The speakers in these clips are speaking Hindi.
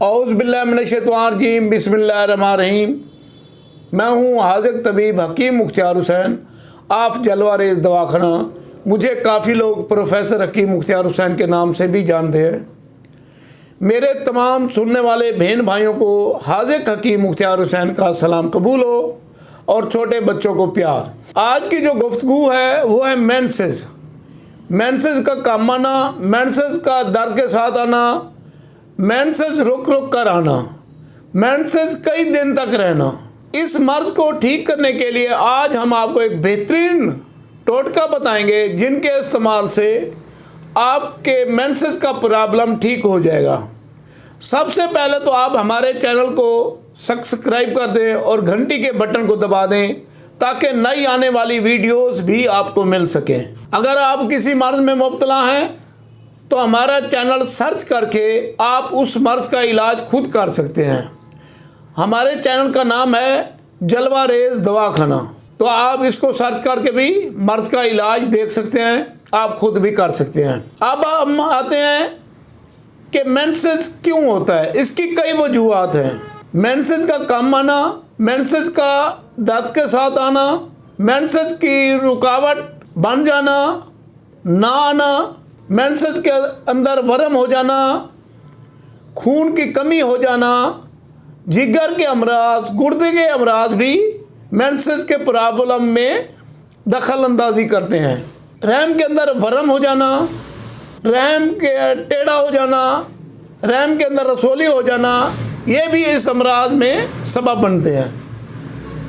औज़ुबिल्लाहिमिनश्शैतानिर्रजीम बिस्मिल्लाहिर्रहमानिर्रहीम। मैं हूँ हाज़िक तबीब हकीम मुख्तियार हुसैन, आप जलवा रेज़ दवाखाना। मुझे काफ़ी लोग प्रोफेसर हकीम मुख्तियार हुसैन के नाम से भी जानते हैं। मेरे तमाम सुनने वाले बहन भाइयों को हाज़िक हकीम मुख्तियार हुसैन का सलाम कबूल हो और छोटे बच्चों को प्यार। आज की जो गुफ्तगू है वो है मेंसेस। मेंसेस का कम आना, मेंसेस का दर्द के साथ आना, मेंसेस रुक रुक कर आना, मेंसेस कई दिन तक रहना। इस मर्ज़ को ठीक करने के लिए आज हम आपको एक बेहतरीन टोटका बताएंगे जिनके इस्तेमाल से आपके मेंसेस का प्रॉब्लम ठीक हो जाएगा। सबसे पहले तो आप हमारे चैनल को सब्सक्राइब कर दें और घंटी के बटन को दबा दें ताकि नई आने वाली वीडियोस भी आपको मिल सकें। अगर आप किसी मर्ज़ में मुब्तला हैं तो हमारा चैनल सर्च करके आप उस मर्ज़ का इलाज खुद कर सकते हैं। हमारे चैनल का नाम है जलवा रेज़ दवाखाना, तो आप इसको सर्च करके भी मर्ज़ का इलाज देख सकते हैं, आप खुद भी कर सकते हैं। अब हम आते हैं कि मेंसेस क्यों होता है। इसकी कई वजूहात हैं। मेंसेस का कम आना, मेंसेस का दर्द के साथ आना, मेंसेस की रुकावट बन जाना, ना आना, मेंसेस के अंदर वर्म हो जाना, खून की कमी हो जाना, जिगर के अमराज, गुर्दे के अमराज भी मेंसेस के प्रॉब्लम में दखल अंदाजी करते हैं। रहम के अंदर वर्म हो जाना, रहम के टेढ़ा हो जाना, रहम के अंदर रसोली हो जाना, ये भी इस अमराज में सबब बनते हैं।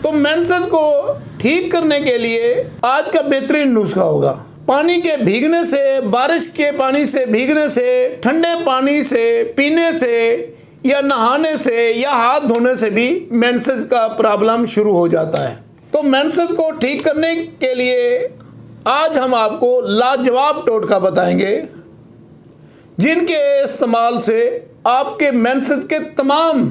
तो मेंसेस को ठीक करने के लिए आज का बेहतरीन नुस्खा होगा। पानी के भीगने से, बारिश के पानी से भीगने से, ठंडे पानी से पीने से या नहाने से या हाथ धोने से भी मेंसेस का प्रॉब्लम शुरू हो जाता है। तो मेंसेस को ठीक करने के लिए आज हम आपको लाजवाब टोटका बताएंगे जिनके इस्तेमाल से आपके मेंसेस के तमाम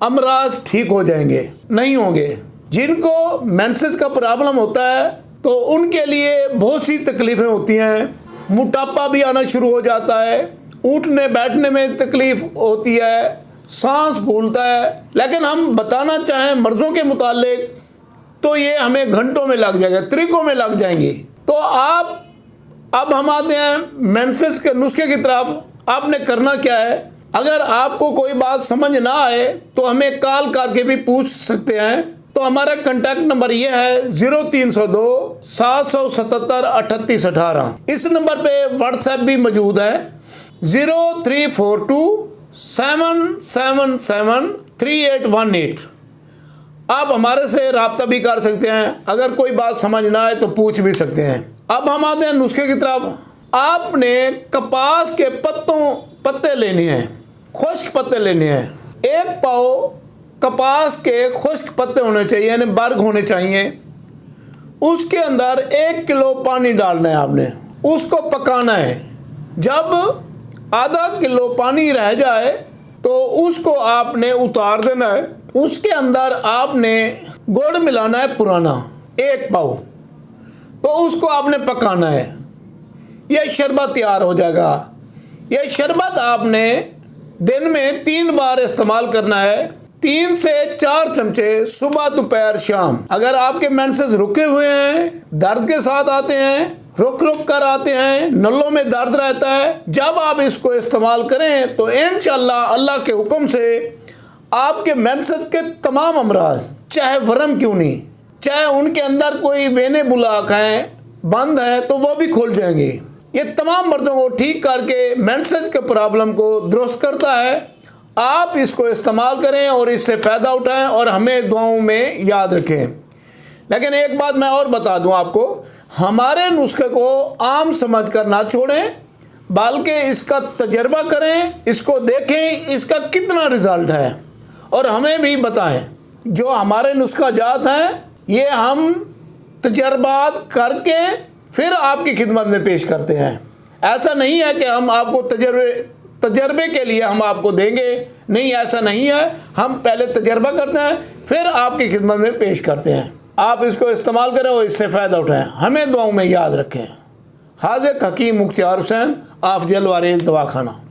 अमराज ठीक हो जाएंगे, नहीं होंगे। जिनको मेंसेस का प्रॉब्लम होता है तो उनके लिए बहुत सी तकलीफ़ें होती हैं। मोटापा भी आना शुरू हो जाता है, उठने बैठने में तकलीफ़ होती है, सांस फूलता है। लेकिन हम बताना चाहें मर्ज़ों के मुतालिक तो ये हमें घंटों में लग जाएगा, तरीकों में लग जाएंगी। तो आप अब हम आते हैं मेंसेस के नुस्खे की तरफ। आपने करना क्या है, अगर आपको कोई बात समझ ना आए तो हमें कॉल करके भी पूछ सकते हैं। तो हमारा कॉन्टैक्ट नंबर ये है 0302 777 3818। इस नंबर पे व्हाट्सएप भी मौजूद है 0342 777 3818। आप हमारे से रब्ता भी कर सकते हैं। अगर कोई बात समझ ना आए तो पूछ भी सकते हैं। अब हम आते हैं नुस्खे की तरफ। आपने कपास के पत्ते लेने हैं, खुश्क पत्ते लेने हैं। एक पाव कपास के खुश्क पत्ते होने चाहिए, यानी बर्ग होने चाहिए। उसके अंदर 1 किलो पानी डालना है आपने, उसको पकाना है। जब आधा किलो पानी रह जाए तो उसको आपने उतार देना है। उसके अंदर आपने गुड़ मिलाना है पुराना, 1 पाव, तो उसको आपने पकाना है। यह शरबत तैयार हो जाएगा। यह शरबत आपने दिन में 3 बार इस्तेमाल करना है, 3 से 4 चमचे सुबह दोपहर शाम। अगर आपके मेंसेस रुके हुए हैं, दर्द के साथ आते हैं, रुक रुक कर आते हैं, नलों में दर्द रहता है, जब आप इसको इस्तेमाल करें तो इंशाअल्लाह अल्लाह के हुक्म से आपके मेंसेस के तमाम अमराज, चाहे वर्म क्यों नहीं, चाहे उनके अंदर कोई वेने बुलाक हैं, बंद हैं, तो वो भी खुल जाएंगे। ये तमाम मर्ज़ों को ठीक करके मेंसेस के प्रॉब्लम को दुरुस्त करता है। आप इसको इस्तेमाल करें और इससे फ़ायदा उठाएं और हमें दुआओं में याद रखें। लेकिन एक बात मैं और बता दूं आपको, हमारे नुस्खे को आम समझ कर ना छोड़ें, बल्कि इसका तजर्बा करें, इसको देखें इसका कितना रिज़ल्ट है और हमें भी बताएं। जो हमारे नुस्खा जात हैं ये हम तजर्बात करके फिर आपकी खिदमत में पेश करते हैं। ऐसा नहीं है कि हम आपको तजर्बे के लिए हम आपको देंगे, नहीं, ऐसा नहीं है। हम पहले तजर्बा करते हैं फिर आपकी खिदमत में पेश करते हैं। आप इसको इस्तेमाल करें और इससे फ़ायदा उठाएं। हमें दुआओं में याद रखें। हाज़िक हकीम मुख्तियार हुसैन, आप जलवा रेज़ दवाखाना।